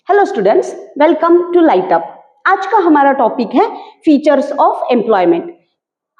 Hello students, welcome to Light Up. आज का हमारा टॉपिक है फीचर्स ऑफ एम्प्लॉयमेंट।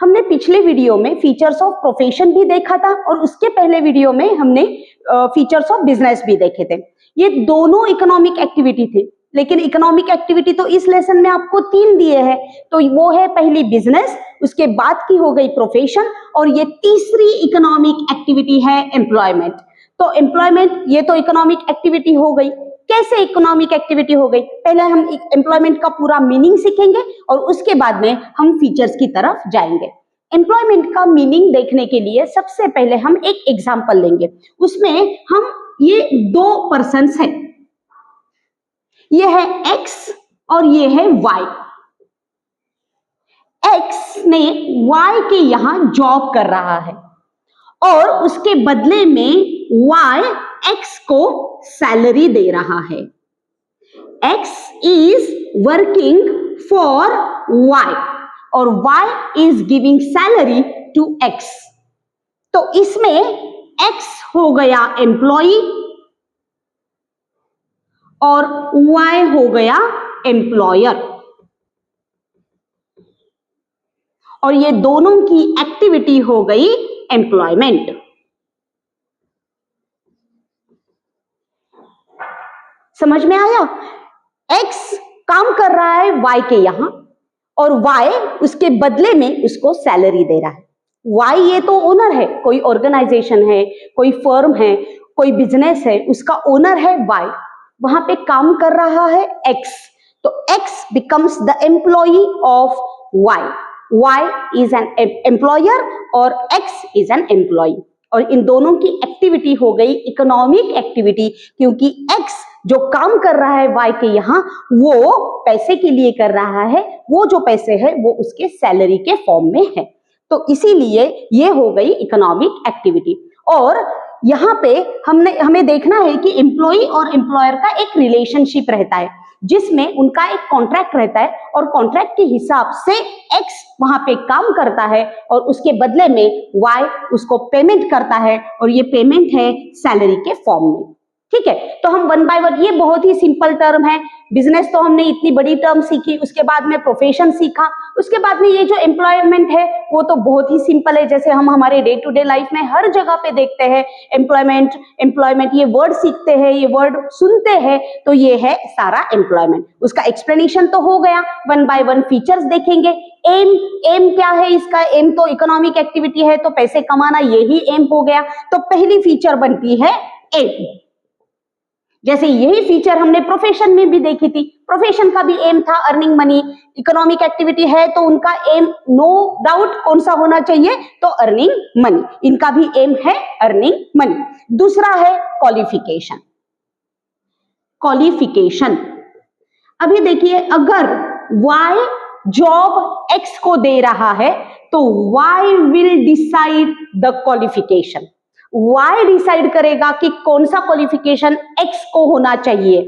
हमने पिछले वीडियो में फीचर्स ऑफ प्रोफेशन भी देखा था और उसके पहले वीडियो में हमने फीचर्स ऑफ बिजनेस भी देखे थे। ये दोनों इकोनॉमिक एक्टिविटी थे, लेकिन इकोनॉमिक एक्टिविटी तो इस लेसन में आपको 3 दिए हैं। तो वो है पहली बिजनेस, उसके बाद की हो गई प्रोफेशन और ये तीसरी इकोनॉमिक एक्टिविटी है एम्प्लॉयमेंट। तो एम्प्लॉयमेंट ये तो इकोनॉमिक एक्टिविटी हो गई। कैसे इकोनॉमिक एक्टिविटी हो गई? पहले हम एम्प्लॉयमेंट का पूरा मीनिंग सीखेंगे और उसके बाद में हम फीचर्स की तरफ जाएंगे। एम्प्लॉयमेंट का मीनिंग देखने के लिए सबसे पहले हम एक एग्जांपल लेंगे। उसमें हम ये 2 पर्सन्स हैं, ये है X और ये है Y। X ने Y के यहां जॉब कर रहा है और उसके बदले में Y X को सैलरी दे रहा है। X is working for Y और Y is giving salary to X। तो इसमें X हो गया एम्प्लॉई और Y हो गया एम्प्लॉयर और ये दोनों की एक्टिविटी हो गई एम्प्लॉयमेंट। समझ में आया? X काम कर रहा है Y के यहां और Y उसके बदले में उसको सैलरी दे रहा है। Y ये तो ओनर है, कोई ऑर्गेनाइजेशन है, कोई फर्म है, कोई बिजनेस है, उसका ओनर है Y। वहां पे काम कर रहा है X, तो X becomes the employee of Y। Y is an employer और X is an employee और इन दोनों की एक्टिविटी हो गई इकोनॉमिक एक्टिविटी, क्योंकि X जो काम कर रहा है Y के यहाँ वो पैसे के लिए कर रहा है, वो जो पैसे है वो उसके सैलरी के फॉर्म में है। तो इसीलिए ये हो गई इकोनॉमिक एक्टिविटी। और यहाँ पे हमें देखना है कि एम्प्लॉई और एम्प्लॉयर का एक रिलेशनशिप रहता है जिसमें उनका एक कॉन्ट्रैक्ट रहता है और कॉन्ट्रैक्ट के हिसाब से X वहां पे काम करता है और उसके बदले में Y उसको पेमेंट करता है और ये पेमेंट है सैलरी के फॉर्म में। ठीक है, तो हम 1 बाय 1, ये बहुत ही सिंपल टर्म है। बिजनेस तो हमने इतनी बड़ी टर्म सीखी, उसके बाद में प्रोफेशन सीखा, उसके बाद में ये जो एम्प्लॉयमेंट है वो तो बहुत ही सिंपल है, जैसे हम हमारे डे टू डे लाइफ में हर जगह पे देखते हैं एम्प्लॉयमेंट एम्प्लॉयमेंट, ये वर्ड सीखते हैं, ये वर्ड सुनते हैं, तो ये है सारा एम्प्लॉयमेंट। उसका एक्सप्लेनेशन तो हो गया, 1 बाय 1 फीचर्स देखेंगे। एम क्या है इसका? एम तो इकोनॉमिक एक्टिविटी है, तो पैसे कमाना यही एम हो गया। तो पहली फीचर बनती है एम। जैसे यही फीचर हमने प्रोफेशन में भी देखी थी, प्रोफेशन का भी एम था अर्निंग मनी। इकोनॉमिक एक्टिविटी है तो उनका एम नो डाउट कौन सा होना चाहिए? तो अर्निंग मनी। इनका भी एम है अर्निंग मनी। दूसरा है क्वालिफिकेशन। क्वालिफिकेशन अभी देखिए, अगर Y जॉब X को दे रहा है तो Y will decide the qualification. Y decide करेगा कि कौन सा क्वालिफिकेशन X को होना चाहिए,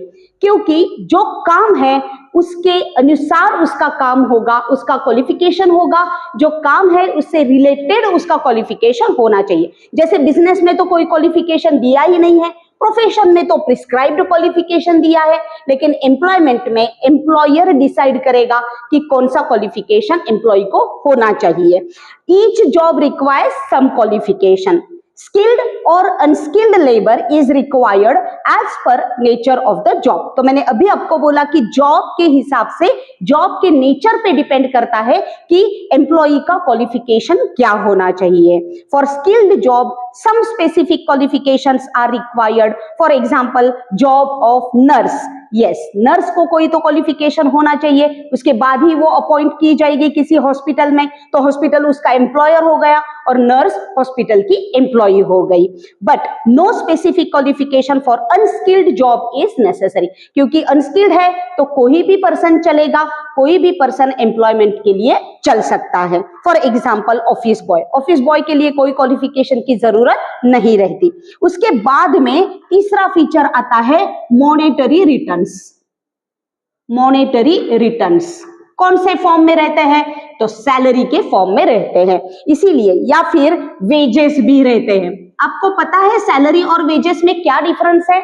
क्योंकि जो काम है उसके अनुसार उसका काम होगा, उसका क्वालिफिकेशन होगा। जो काम है उससे रिलेटेड उसका क्वालिफिकेशन होना चाहिए। जैसे बिजनेस में तो कोई क्वालिफिकेशन दिया ही नहीं है, प्रोफेशन में तो प्रिस्क्राइब्ड क्वालिफिकेशन दिया है, लेकिन एम्प्लॉयमेंट में एम्प्लॉयर डिसाइड करेगा कि कौन सा क्वालिफिकेशन एम्प्लॉय को होना चाहिए। Each job requires some qualification. Skilled और unskilled labour is required as per nature of the job. तो मैंने अभी आपको बोला कि जॉब के हिसाब से, जॉब के नेचर पे डिपेंड करता है कि एम्प्लॉई का क्वालिफिकेशन क्या होना चाहिए। For skilled job some specific qualifications are required. For example job of nurse, yes, nurse को कोई तो क्वालिफिकेशन होना चाहिए, उसके बाद ही वो अपॉइंट की जाएगी किसी हॉस्पिटल में, तो हॉस्पिटल उसका एम्प्लॉयर हो गया और नर्स हॉस्पिटल की एम्प्लॉई हो गई। But no specific qualification for unskilled job is necessary, क्योंकि अनस्किल्ड है तो कोई भी पर्सन चलेगा, कोई भी पर्सन एम्प्लॉयमेंट के लिए चल सकता है। For example office boy, office boy के लिए कोई क्वालिफिकेशन की जरूरत नहीं रहती। उसके बाद में तीसरा फीचर आता है मॉनेटरी रिटर्न्स। मॉनेटरी रिटर्न्स कौन से फॉर्म में रहते हैं? तो सैलरी के फॉर्म में रहते हैं, इसीलिए, या फिर वेजेस भी रहते हैं। आपको पता है सैलरी और वेजेस में क्या डिफरेंस है?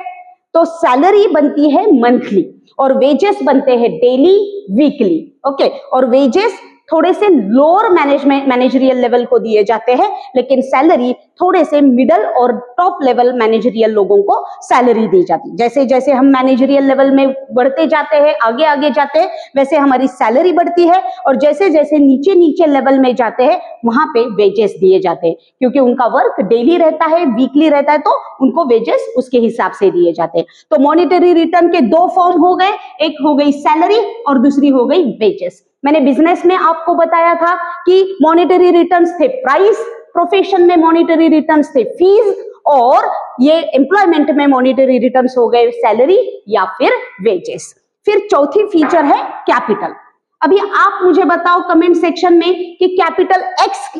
तो सैलरी बनती है मंथली और वेजेस बनते हैं डेली, वीकली, ओके। और वेजेस थोड़े से लोअर मैनेजरियल लेवल को दिए जाते हैं, लेकिन सैलरी थोड़े से मिडल और टॉप लेवल मैनेजरियल लोगों को सैलरी दी जाती है। जैसे जैसे हम मैनेजरियल लेवल में बढ़ते जाते हैं, आगे आगे जाते हैं, वैसे हमारी सैलरी बढ़ती है, और जैसे जैसे नीचे नीचे लेवल में जाते हैं वहां पे वेजेस दिए जाते हैं, क्योंकि उनका वर्क डेली रहता है, वीकली रहता है, तो उनको वेजेस उसके हिसाब से दिए जाते हैं। तो मॉनेटरी रिटर्न के दो फॉर्म हो गए, एक हो गई सैलरी और दूसरी हो गई वेजेस। मैंने बिजनेस में आपको बताया था कि मॉनेटरी रिटर्न्स थे प्राइस, प्रोफेशन में मॉनेटरी रिटर्न्स थे फीस, और ये एम्प्लॉयमेंट में मॉनेटरी रिटर्न्स हो गए सैलरी या फिर वेजेस। फिर चौथी फीचर है कैपिटल। अभी आप मुझे बताओ कमेंट सेक्शन में कि कैपिटल एक्स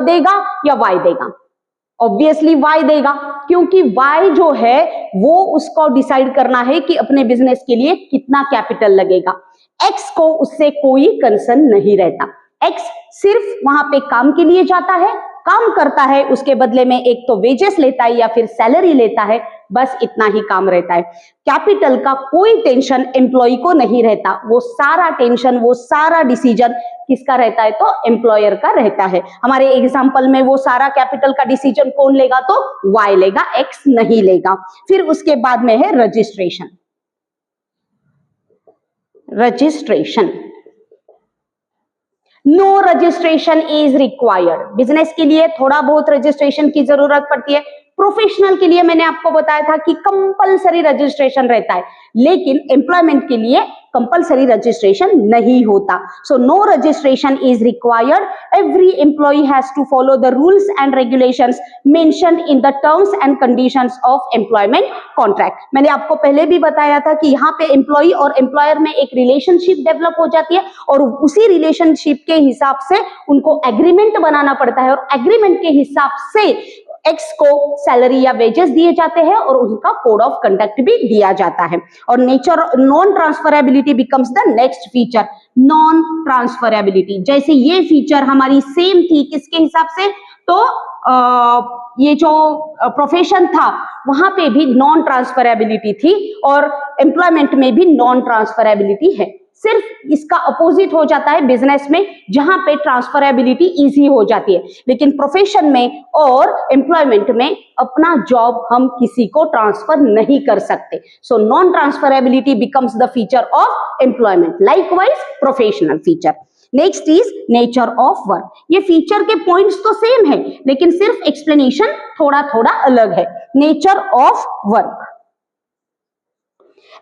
देगा या वाई देगा। ऑब्वियसली वाई देगा, क्योंकि वाई जो है वो उसको डिसाइड करना है कि अपने बिजनेस के लिए कितना कैपिटल लगेगा। एक्स को उससे कोई कंसर्न नहीं रहता। एक्स सिर्फ वहां पे काम के लिए जाता है, काम करता है, उसके बदले में एक तो वेजेस लेता है या फिर सैलरी लेता है, बस इतना ही काम रहता है। कैपिटल का कोई टेंशन एम्प्लॉय को नहीं रहता, वो सारा टेंशन, वो सारा डिसीजन किसका रहता है? तो एम्प्लॉयर का रहता है। हमारे एग्जांपल में वो सारा कैपिटल का डिसीजन कौन लेगा? तो वाई लेगा, एक्स नहीं लेगा। फिर उसके बाद में है registration. Registration, no registration is required. Business के लिए थोड़ा बहुत रजिस्ट्रेशन की जरूरत पड़ती है, प्रोफेशनल के लिए मैंने आपको बताया था कि कंपलसरी रजिस्ट्रेशन रहता है, लेकिन एम्प्लॉयमेंट के लिए कंपलसरी रजिस्ट्रेशन नहीं होता। So no registration is required. Every employ has to follow the rules and regulations mentioned in the terms and conditions of employment contract. मैंने आपको पहले भी बताया था कि यहाँ पे एम्प्लॉय और एम्प्लॉयर में एक रिलेशनशिप डेवलप हो जाती है, और उसी रिलेशनशिप के हिसाब से उनको एग्रीमेंट बनाना पड़ता है, और एग्रीमेंट के हिसाब से एक्स को सैलरी या वेजेस दिए जाते हैं, और उनका कोड ऑफ कंडक्ट भी दिया जाता है। और nature non transferability becomes the next feature. Non transferability, जैसे ये फीचर हमारी सेम थी किसके हिसाब से? तो ये जो प्रोफेशन था वहां पे भी नॉन ट्रांसफरेबिलिटी थी, और एम्प्लॉयमेंट में भी नॉन ट्रांसफरेबिलिटी है। सिर्फ इसका अपोजिट हो जाता है बिजनेस में, जहां पे ट्रांसफरेबिलिटी इजी हो जाती है, लेकिन प्रोफेशन में और एम्प्लॉयमेंट में अपना जॉब हम किसी को ट्रांसफर नहीं कर सकते। So non transferability becomes the feature of employment, likewise professional feature. Next is nature of work. ये फीचर के पॉइंट्स तो सेम है, लेकिन सिर्फ एक्सप्लेनेशन थोड़ा थोड़ा अलग है। Nature of work,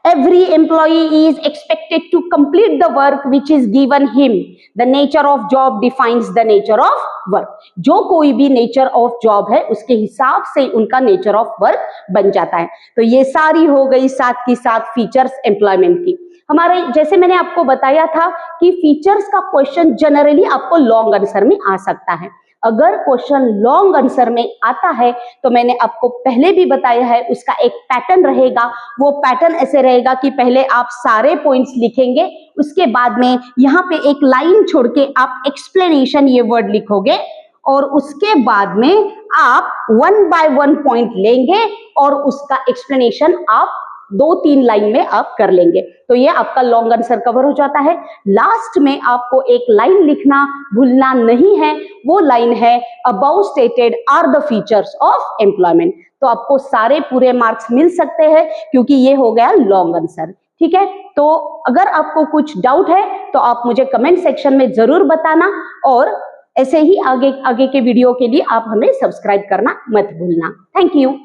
every employee is expected to complete the work which is given him. The nature of job defines the nature of work. जो कोई भी nature of job है उसके हिसाब से उनका nature of work बन जाता है। तो ये सारी हो गई साथ की साथ फीचर्स एम्प्लॉयमेंट की। हमारे जैसे मैंने आपको बताया था कि फीचर्स का क्वेश्चन जनरली आपको लॉन्ग आंसर में आ सकता है। अगर क्वेश्चन लॉन्ग आंसर में आता है तो मैंने आपको पहले भी बताया है उसका एक पैटर्न रहेगा। वो पैटर्न ऐसे रहेगा कि पहले आप सारे पॉइंट्स लिखेंगे, उसके बाद में यहाँ पे एक लाइन छोड़ के आप एक्सप्लेनेशन ये वर्ड लिखोगे, और उसके बाद में आप 1 बाय 1 पॉइंट लेंगे और उसका एक्सप्लेनेशन आप 2-3 लाइन में आप कर लेंगे। तो ये आपका लॉन्ग आंसर कवर हो जाता है। लास्ट में आपको एक लाइन लिखना भूलना नहीं है, वो लाइन है above stated are the features of employment. तो आपको सारे पूरे मार्क्स मिल सकते हैं क्योंकि ये हो गया लॉन्ग आंसर। ठीक है, तो अगर आपको कुछ डाउट है तो आप मुझे कमेंट सेक्शन में जरूर बताना, और ऐसे ही आगे के वीडियो के लिए आप हमें सब्सक्राइब करना मत भूलना। Thank you.